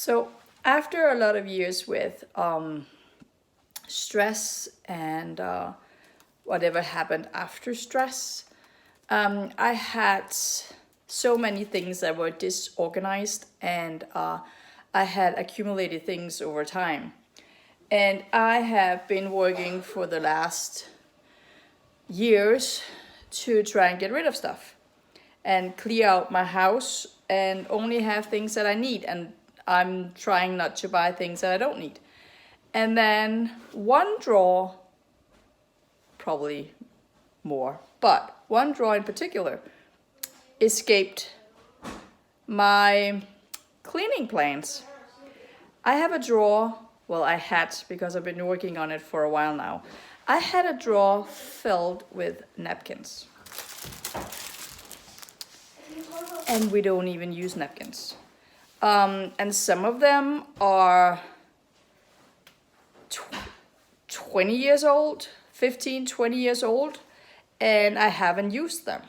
So after a lot of years with stress and whatever happened after stress, I had so many things that were disorganized, and I had accumulated things over time. And I have been working for the last years to try and get rid of stuff and clear out my house and only have things that I need. And I'm trying not to buy things that I don't need. And then one drawer, probably more, but one drawer in particular escaped my cleaning plans. I have a drawer, well, I had, because I've been working on it for a while now. I had a drawer filled with napkins. And we don't even use napkins. And some of them are 20 years old, 15, 20 years old, and I haven't used them.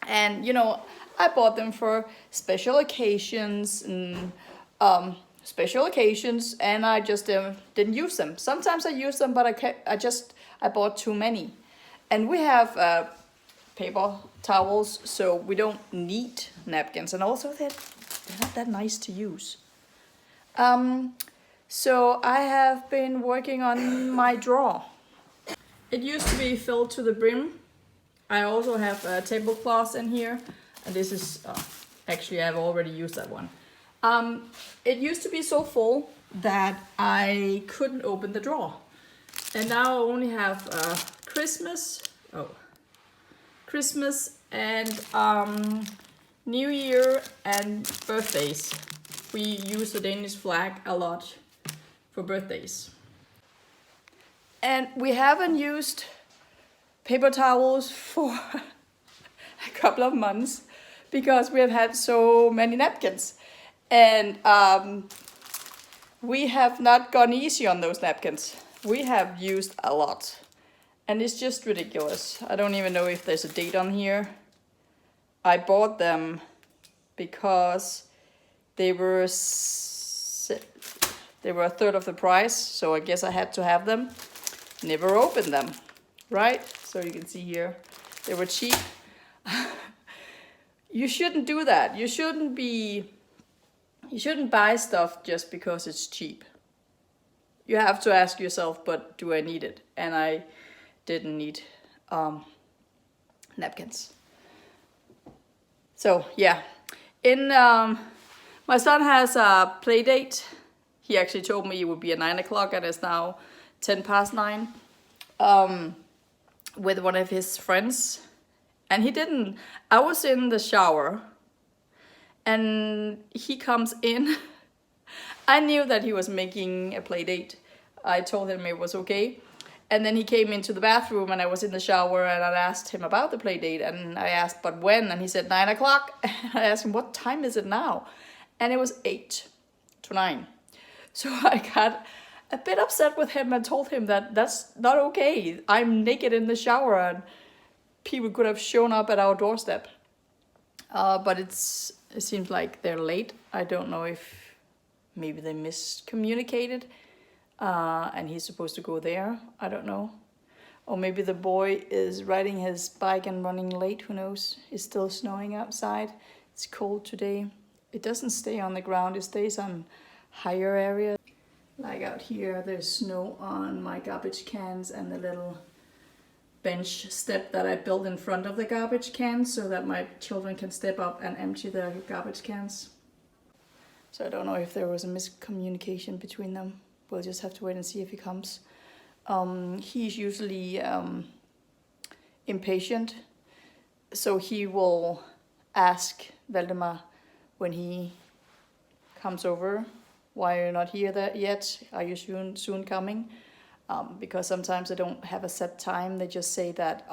And, you know, I bought them for special occasions and and I just didn't use them. Sometimes I use them, but I bought too many. And we have paper towels, so we don't need napkins, and also they're not that nice to use. So I have been working on my drawer. It used to be filled to the brim. I also have a tablecloth in here, and this is actually I've already used that one. It used to be so full that I couldn't open the drawer, and now I only have Christmas and New Year and birthdays. We use the Danish flag a lot for birthdays. And we haven't used paper towels for a couple of months because we have had so many napkins. And we have not gone easy on those napkins. We have used a lot. And it's just ridiculous. I don't even know if there's a date on here. I bought them because they were a third of the price, so I guess I had to have them. Never opened them, right? So you can see here, they were cheap. You shouldn't do that. You shouldn't buy stuff just because it's cheap. You have to ask yourself, but do I need it? And I didn't need napkins. So yeah, my son has a play date. He actually told me it would be at 9 o'clock, and it's now 10 past 9, with one of his friends. And I was in the shower, and he comes in. I knew that he was making a play date. I told him it was okay. And then he came into the bathroom, and I was in the shower, and I asked him about the play date, and I asked, but when? And he said 9 o'clock. And I asked him, what time is it now? And it was 8 to 9. So I got a bit upset with him and told him that that's not okay. I'm naked in the shower, and people could have shown up at our doorstep. But it seems like they're late. I don't know if maybe they miscommunicated. And he's supposed to go there. I don't know. Or maybe the boy is riding his bike and running late. Who knows? It's still snowing outside. It's cold today. It doesn't stay on the ground. It stays on higher areas. Like out here, there's snow on my garbage cans and the little bench step that I built in front of the garbage cans so that my children can step up and empty their garbage cans. So I don't know if there was a miscommunication between them. We'll just have to wait and see if he comes. He's usually impatient, so he will ask Valdemar when he comes over, why are you not here yet? Are you soon coming? Because sometimes they don't have a set time. They just say that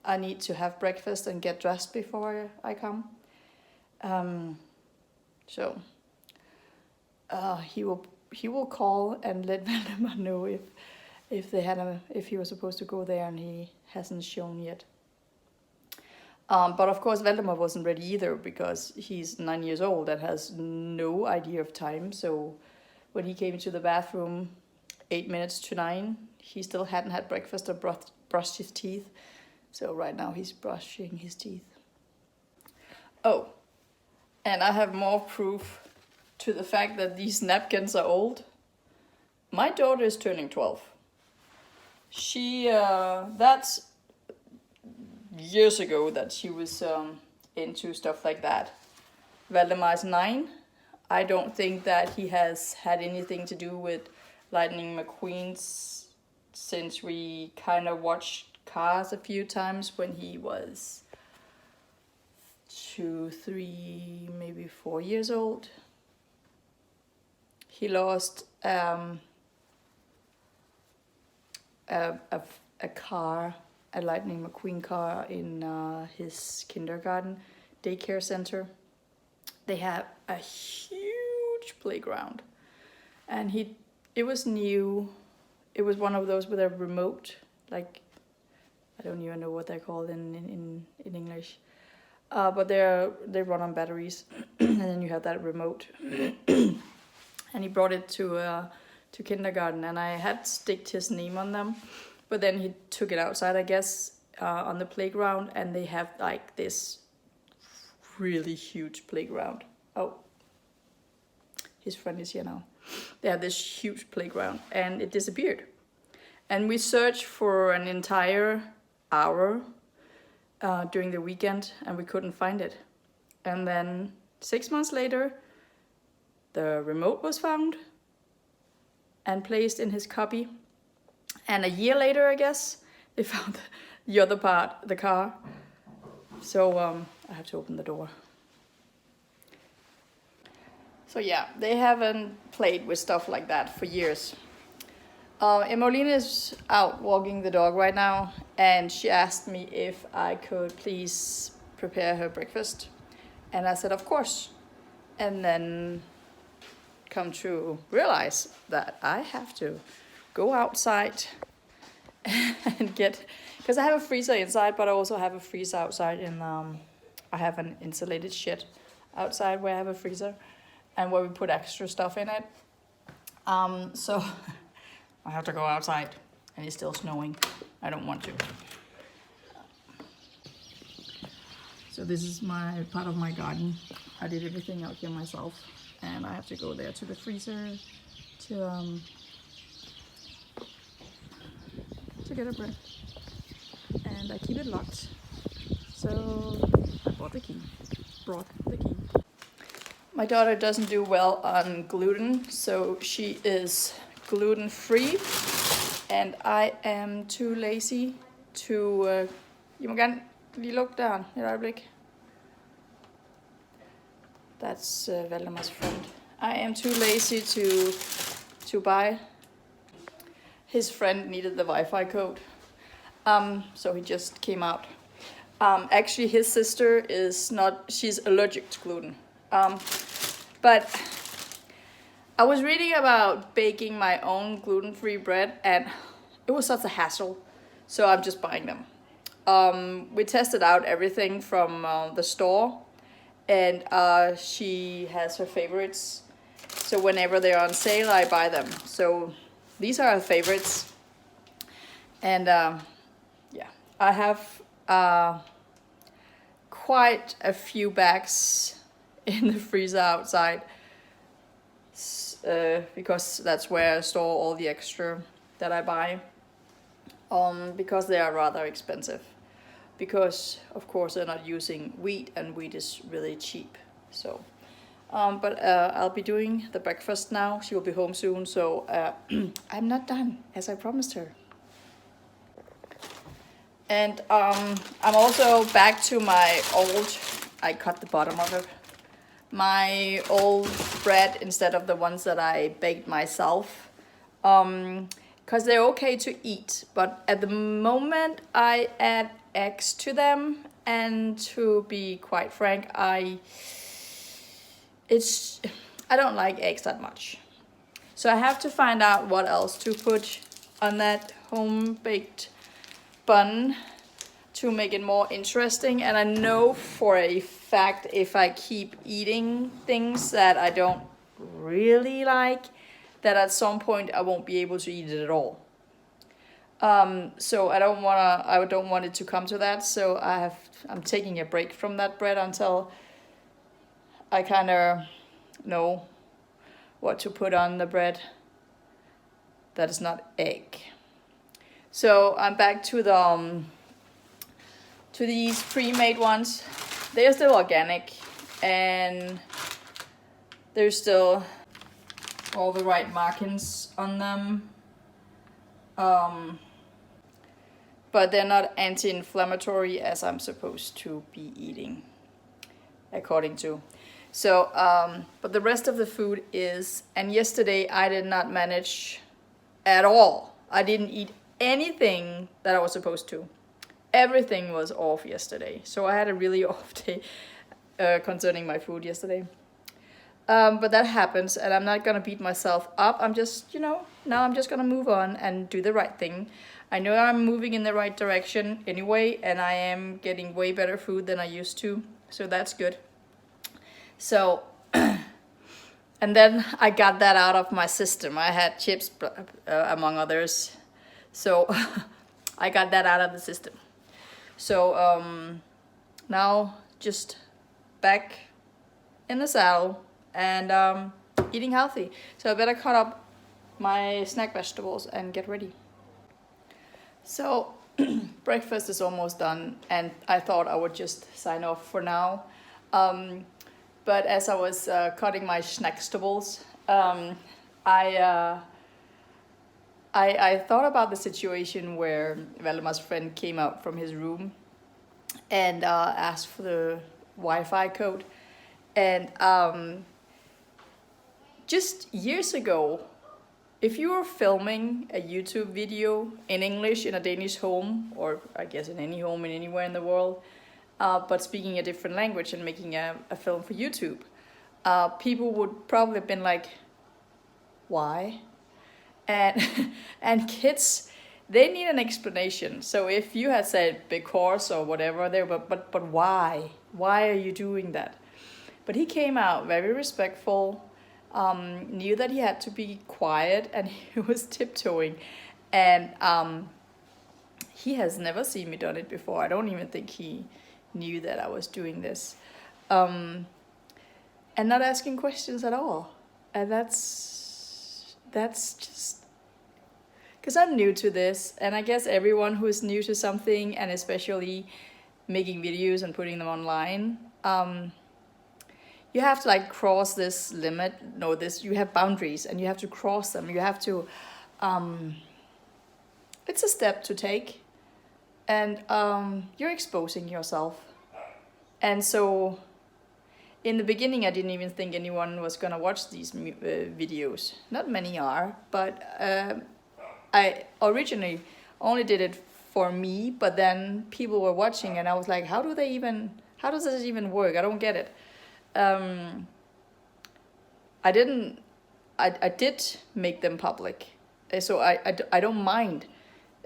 I need to have breakfast and get dressed before I come. So he will call and let Valdemar know if he was supposed to go there and he hasn't shown yet. But of course, Valdemar wasn't ready either because he's 9 years old and has no idea of time. So when he came into the bathroom 8 minutes to 9, he still hadn't had breakfast or brushed his teeth. So right now he's brushing his teeth. Oh, and I have more proof to the fact that these napkins are old. My daughter is turning 12. That's years ago that she was into stuff like that. Valdemar's 9. I don't think that he has had anything to do with Lightning McQueen's since we kind of watched Cars a few times when he was 2, 3, maybe 4 years old. He lost a car, a Lightning McQueen car in his kindergarten daycare center. They have a huge playground, and it was new. It was one of those with a remote, like, I don't even know what they're called in English, but they run on batteries, and then you have that remote. And he brought it to kindergarten, and I had sticked his name on them, but then he took it outside, I guess, on the playground, and they have like this really huge playground. Oh, his friend is here now. They have this huge playground, and it disappeared. And we searched for an entire hour during the weekend, and we couldn't find it. And then 6 months later, the remote was found and placed in his cubby. And a year later, I guess, they found the other part, the car. So I have to open the door. So yeah, they haven't played with stuff like that for years. Emmeline is out walking the dog right now, and she asked me if I could please prepare her breakfast. And I said, of course. And then come to realize that I have to go outside and get, because I have a freezer inside, but I also have a freezer outside I have an insulated shed outside where I have a freezer and where we put extra stuff in it. So I have to go outside, and it's still snowing. I don't want to. So this is my part of my garden. I did everything out here myself, and I have to go there to the freezer to get a bread. And I keep it locked. So I brought the key. My daughter doesn't do well on gluten, so she is gluten-free, and I am too lazy to... I må gerne lige lukke døren et øjeblik. That's Valdemar's friend. I am too lazy to buy. His friend needed the Wi-Fi code, so he just came out. Actually, his sister is not... She's allergic to gluten. But I was reading about baking my own gluten-free bread, and it was such a hassle, so I'm just buying them. We tested out everything from the store, and she has her favorites. So whenever they're on sale, I buy them. So these are her favorites. And yeah, I have quite a few bags in the freezer outside, because that's where I store all the extra that I buy, because they are rather expensive, because of course they're not using wheat, and wheat is really cheap. So but I'll be doing the breakfast now. She will be home soon, so I'm not done, as I promised her. And I'm also back to my old... I cut the bottom of it. My old bread instead of the ones that I baked myself, because they're okay to eat, but at the moment I add eggs to them, and to be quite frank, I don't like eggs that much, so I have to find out what else to put on that home baked bun to make it more interesting. And I know for a fact if I keep eating things that I don't really like, that at some point I won't be able to eat it at all. So I don't want it to come to that. So I'm taking a break from that bread until I kind of know what to put on the bread that is not egg. So I'm back to the to these pre-made ones. They are still organic and there's still all the right markings on them. But they're not anti-inflammatory as I'm supposed to be eating, according to. So, but the rest of the food is, and yesterday I did not manage at all. I didn't eat anything that I was supposed to. Everything was off yesterday. So I had a really off day concerning my food yesterday. But that happens, and I'm not gonna beat myself up. I'm just, now I'm just gonna move on and do the right thing. I know I'm moving in the right direction anyway, and I am getting way better food than I used to. So that's good. So, and then I got that out of my system. I had chips, among others. So I got that out of the system. So now just back in the saddle and eating healthy. So I better cut up my snack vegetables and get ready. So breakfast is almost done, and I thought I would just sign off for now. But as I was cutting my snackstables, I thought about the situation where Valdemar's friend came out from his room and asked for the Wi-Fi code. And just years ago, if you were filming a YouTube video in English in a Danish home, or I guess in any home in anywhere in the world, but speaking a different language and making a film for YouTube, people would probably have been like, why? And and kids, they need an explanation. So if you had said because or whatever, they were, but why? Why are you doing that? But he came out very respectful, knew that he had to be quiet, and he was tiptoeing. And he has never seen me done it before. I don't even think he knew that I was doing this. And not asking questions at all. And that's just because I'm new to this, and I guess everyone who is new to something, and especially making videos and putting them online, you have to like cross this limit. No, you have boundaries and you have to cross them. You have to, it's a step to take, and you're exposing yourself. And so in the beginning, I didn't even think anyone was gonna watch these videos. Not many are, but I originally only did it for me, but then people were watching and I was like, how does this even work? I don't get it. I did make them public. So I don't mind.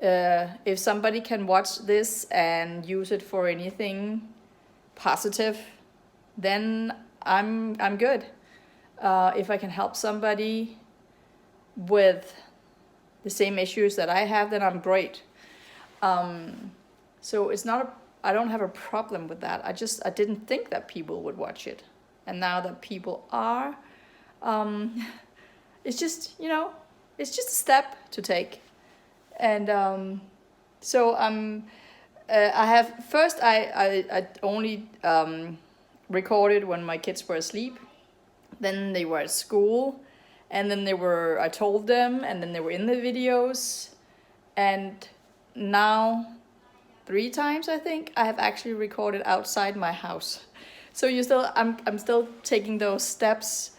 If somebody can watch this and use it for anything positive, then I'm good. If I can help somebody with the same issues that I have, then I'm great. So I don't have a problem with that. I didn't think that people would watch it. And now that people are, it's just, it's just a step to take. And so I only recorded when my kids were asleep. Then they were at school, and then I told them, and then they were in the videos. And now 3 times, I think, I have actually recorded outside my house. So I'm still taking those steps,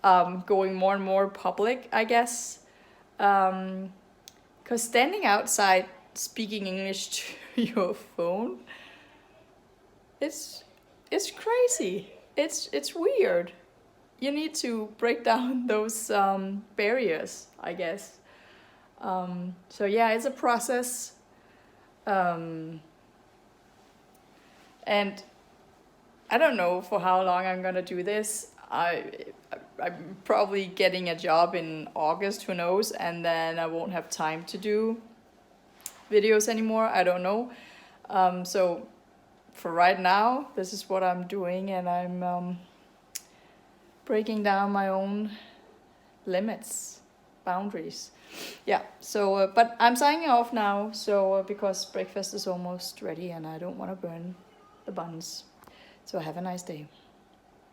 going more and more public, I guess. 'Cause standing outside speaking English to your phone, it's crazy. It's weird. You need to break down those barriers, I guess. So yeah, it's a process. And I don't know for how long I'm gonna do this. I'm probably getting a job in August, who knows, and then I won't have time to do videos anymore. I don't know. So for right now, this is what I'm doing, and I'm breaking down my own limits, boundaries. Yeah, so but I'm signing off now, so because breakfast is almost ready and I don't want to burn the buns. So have a nice day.